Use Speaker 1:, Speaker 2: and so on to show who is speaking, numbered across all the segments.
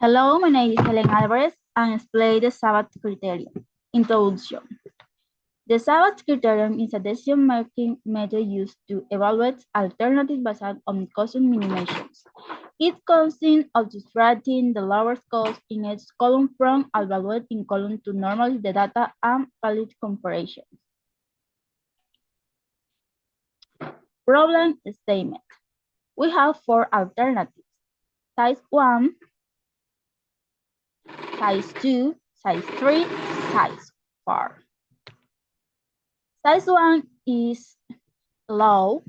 Speaker 1: Hello, my name is Helen Alvarez and explain the Sabbath criterion. Introduction. The Sabbath criterion is a decision-making method used to evaluate alternatives based on cost minimations. It consists of subtracting the lowest cost in each column from evaluating column to normalize the data and valid comparisons. Problem statement. We have four alternatives: size 1, size 2, size 3, size 4. Size 1 is low,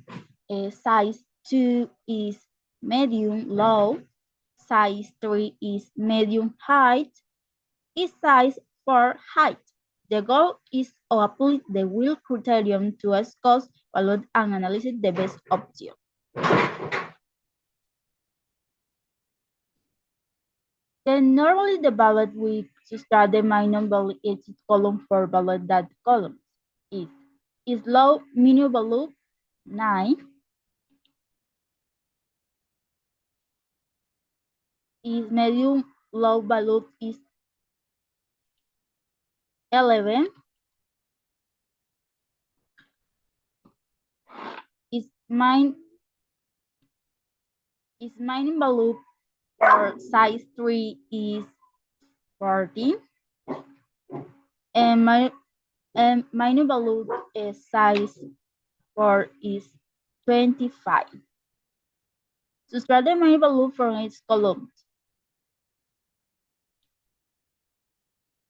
Speaker 1: size 2 is medium low, size 3 is medium height, size 4 height. The goal is to apply the wheel criterion to assess cost, evaluate, and analyze the best option. Then normally the value we subtract the minimum value each column for value that column is low minimum value 9, is medium low value is 11, is minimum value for size 3 is 14, and minimum value size 4 is 25. Subtract the minimum value from each column.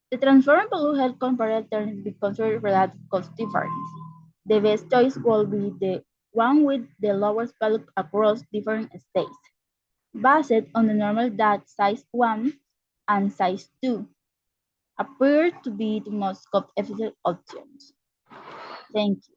Speaker 1: The transform value helps compare alternatives because of relative cost difference. The best choice will be the one with the lowest value across different states, based on the normal that size 1 and size 2 appear to be the most cost-efficient options. Thank you.